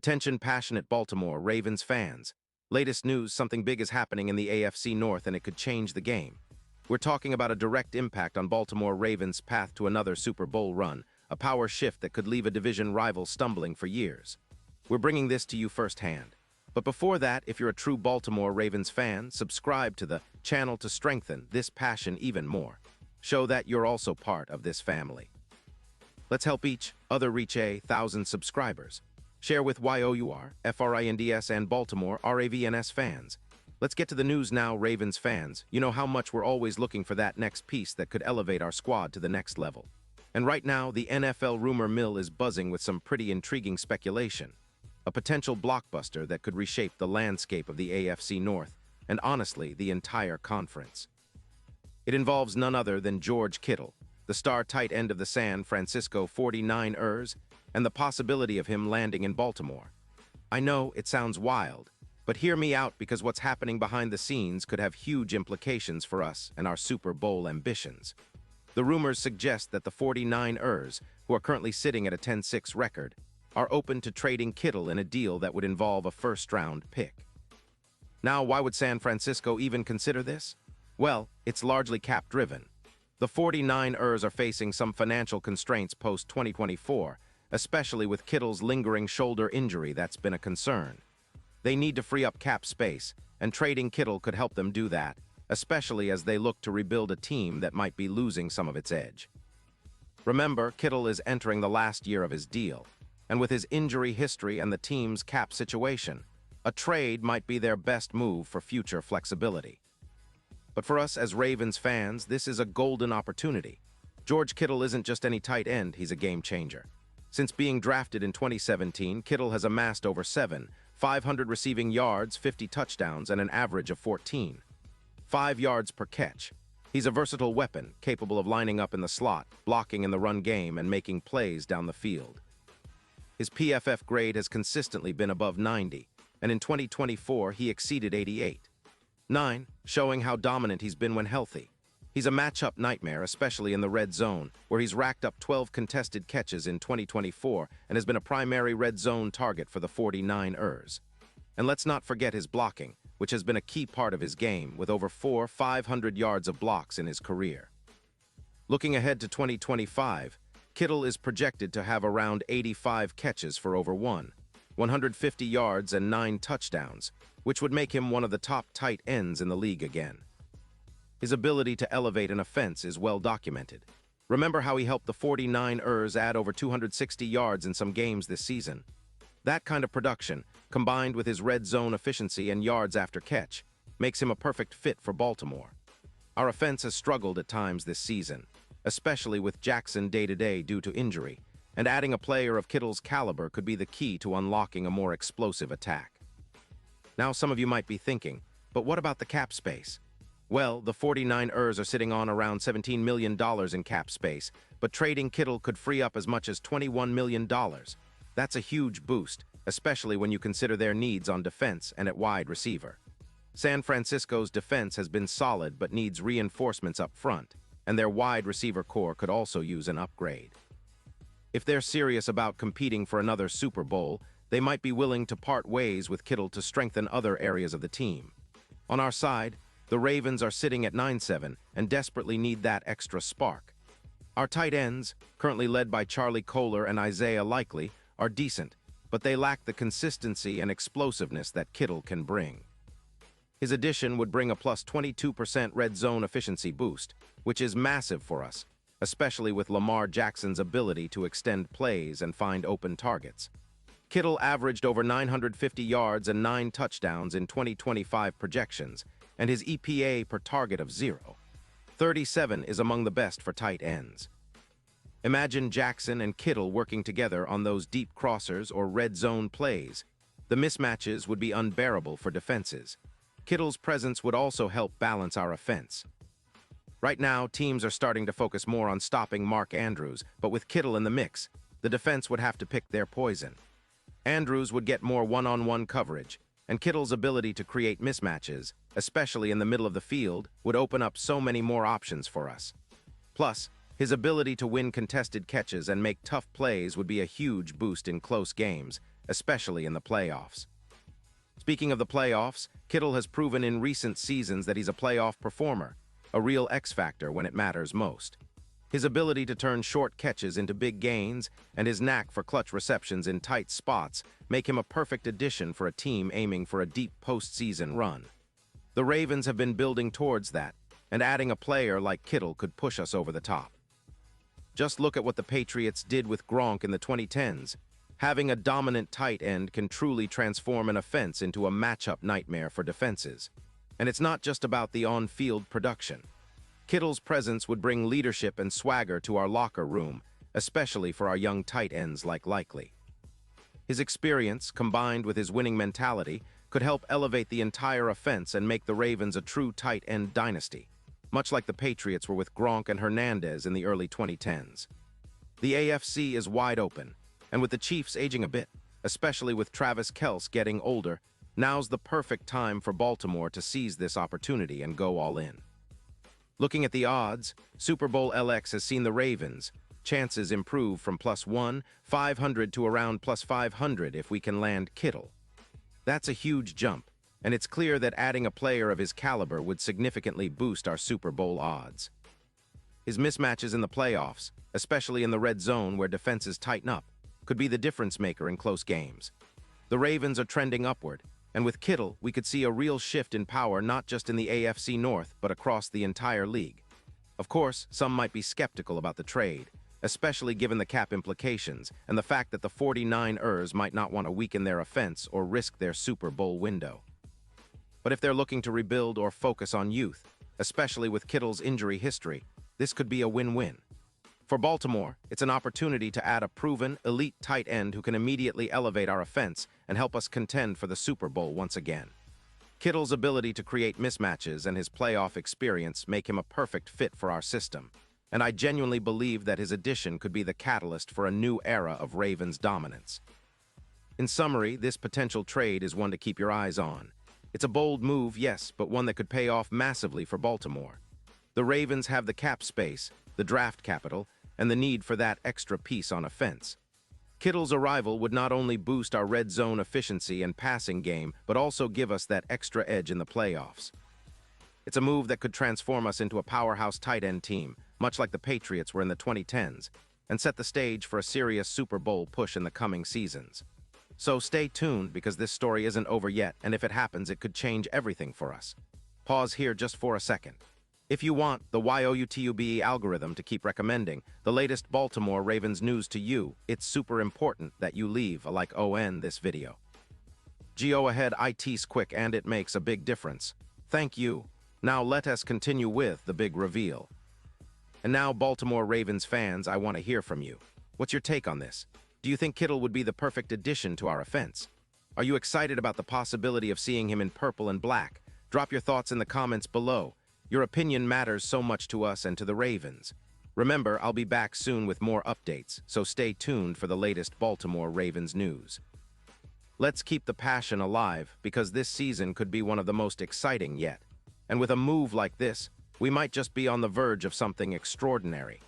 Attention passionate Baltimore Ravens fans. Latest news, something big is happening in the AFC North and it could change the game. We're talking about a direct impact on Baltimore Ravens' path to another Super Bowl run, a power shift that could leave a division rival stumbling for years. We're bringing this to you firsthand. But before that, if you're a true Baltimore Ravens fan, subscribe to the channel to strengthen this passion even more. Show that you're also part of this family. Let's help each other reach 1,000 subscribers. Share with YOUR, FRINDS, and Baltimore RAVENS fans. Let's get to the news now, Ravens fans. You know how much we're always looking for that next piece that could elevate our squad to the next level. And right now, the NFL rumor mill is buzzing with some pretty intriguing speculation. A potential blockbuster that could reshape the landscape of the AFC North, and honestly, the entire conference. It involves none other than George Kittle, the star tight end of the San Francisco 49ers, and the possibility of him landing in Baltimore. I know it sounds wild, but hear me out because what's happening behind the scenes could have huge implications for us and our Super Bowl ambitions. The rumors suggest that the 49ers, who are currently sitting at a 10-6 record, are open to trading Kittle in a deal that would involve a first-round pick. Now, why would San Francisco even consider this? Well, it's largely cap-driven. The 49ers are facing some financial constraints post-2024, especially with Kittle's lingering shoulder injury that's been a concern. They need to free up cap space, and trading Kittle could help them do that, especially as they look to rebuild a team that might be losing some of its edge. Remember, Kittle is entering the last year of his deal, and with his injury history and the team's cap situation, a trade might be their best move for future flexibility. But for us as Ravens fans, this is a golden opportunity. George Kittle isn't just any tight end, he's a game changer. Since being drafted in 2017, Kittle has amassed over 500 receiving yards, 50 touchdowns, and an average of 5 yards per catch. He's a versatile weapon, capable of lining up in the slot, blocking in the run game, and making plays down the field. His PFF grade has consistently been above 90, and in 2024 he exceeded 88.9, showing how dominant he's been when healthy. He's a matchup nightmare, especially in the red zone, where he's racked up 12 contested catches in 2024 and has been a primary red zone target for the 49ers. And let's not forget his blocking, which has been a key part of his game, with over 500 yards of blocks in his career. Looking ahead to 2025, Kittle is projected to have around 85 catches for over 150 yards and 9 touchdowns, which would make him one of the top tight ends in the league again. His ability to elevate an offense is well documented. Remember how he helped the 49ers add over 260 yards in some games this season? That kind of production, combined with his red zone efficiency and yards after catch, makes him a perfect fit for Baltimore. Our offense has struggled at times this season, especially with Jackson day-to-day due to injury, and adding a player of Kittle's caliber could be the key to unlocking a more explosive attack. Now some of you might be thinking, but what about the cap space? Well, the 49ers are sitting on around $17 million in cap space, but trading Kittle could free up as much as $21 million. That's a huge boost, especially when you consider their needs on defense and at wide receiver. San Francisco's defense has been solid but needs reinforcements up front, and their wide receiver core could also use an upgrade. If they're serious about competing for another Super Bowl, they might be willing to part ways with Kittle to strengthen other areas of the team. On our side, the Ravens are sitting at 9-7 and desperately need that extra spark. Our tight ends, currently led by Charlie Kolar and Isaiah Likely, are decent, but they lack the consistency and explosiveness that Kittle can bring. His addition would bring a plus 22% red zone efficiency boost, which is massive for us, especially with Lamar Jackson's ability to extend plays and find open targets. Kittle averaged over 950 yards and 9 touchdowns in 2025 projections, and his EPA per target of 0.37 is among the best for tight ends. Imagine Jackson and Kittle working together on those deep crossers or red zone plays. The mismatches would be unbearable for defenses. Kittle's presence would also help balance our offense. Right now, teams are starting to focus more on stopping Mark Andrews, but with Kittle in the mix, the defense would have to pick their poison. Andrews would get more one-on-one coverage, and Kittle's ability to create mismatches, especially in the middle of the field, would open up so many more options for us. Plus, His ability to win contested catches and make tough plays would be a huge boost in close games, especially in the playoffs. Speaking of the playoffs, Kittle has proven in recent seasons that he's a playoff performer, a real X-factor when it matters most. His ability to turn short catches into big gains and his knack for clutch receptions in tight spots make him a perfect addition for a team aiming for a deep postseason run. The Ravens have been building towards that, and adding a player like Kittle could push us over the top. Just look at what the Patriots did with Gronk in the 2010s. Having a dominant tight end can truly transform an offense into a matchup nightmare for defenses. And it's not just about the on-field production. Kittle's presence would bring leadership and swagger to our locker room, especially for our young tight ends like Likely. His experience, combined with his winning mentality, could help elevate the entire offense and make the Ravens a true tight end dynasty, much like the Patriots were with Gronk and Hernandez in the early 2010s. The AFC is wide open, and with the Chiefs aging a bit, especially with Travis Kelce getting older, now's the perfect time for Baltimore to seize this opportunity and go all in. Looking at the odds, Super Bowl LX has seen the Ravens' chances improve from +1,500 to around +500 if we can land Kittle. That's a huge jump, and it's clear that adding a player of his caliber would significantly boost our Super Bowl odds. His mismatches in the playoffs, especially in the red zone where defenses tighten up, could be the difference maker in close games. The Ravens are trending upward, and with Kittle, we could see a real shift in power not just in the AFC North, but across the entire league. Of course, some might be skeptical about the trade, especially given the cap implications and the fact that the 49ers might not want to weaken their offense or risk their Super Bowl window. But if they're looking to rebuild or focus on youth, especially with Kittle's injury history, this could be a win-win. For Baltimore, it's an opportunity to add a proven, elite tight end who can immediately elevate our offense and help us contend for the Super Bowl once again. Kittle's ability to create mismatches and his playoff experience make him a perfect fit for our system, and I genuinely believe that his addition could be the catalyst for a new era of Ravens dominance. In summary, this potential trade is one to keep your eyes on. It's a bold move, yes, but one that could pay off massively for Baltimore. The Ravens have the cap space, the draft capital, and the need for that extra piece on offense. Kittle's arrival would not only boost our red zone efficiency and passing game, but also give us that extra edge in the playoffs. It's a move that could transform us into a powerhouse tight end team, much like the Patriots were in the 2010s, and set the stage for a serious Super Bowl push in the coming seasons. So stay tuned, because this story isn't over yet, and if it happens, it could change everything for us. Pause here just for a second. If you want the YouTube algorithm to keep recommending the latest Baltimore Ravens news to you, it's super important that you leave a like on this video. Go ahead, it's quick and it makes a big difference. Thank you. Now let us continue with the big reveal. And now, Baltimore Ravens fans, I want to hear from you. What's your take on this? Do you think Kittle would be the perfect addition to our offense? Are you excited about the possibility of seeing him in purple and black? Drop your thoughts in the comments below. Your opinion matters so much to us and to the Ravens. Remember, I'll be back soon with more updates, so stay tuned for the latest Baltimore Ravens news. Let's keep the passion alive, because this season could be one of the most exciting yet. And with a move like this, we might just be on the verge of something extraordinary.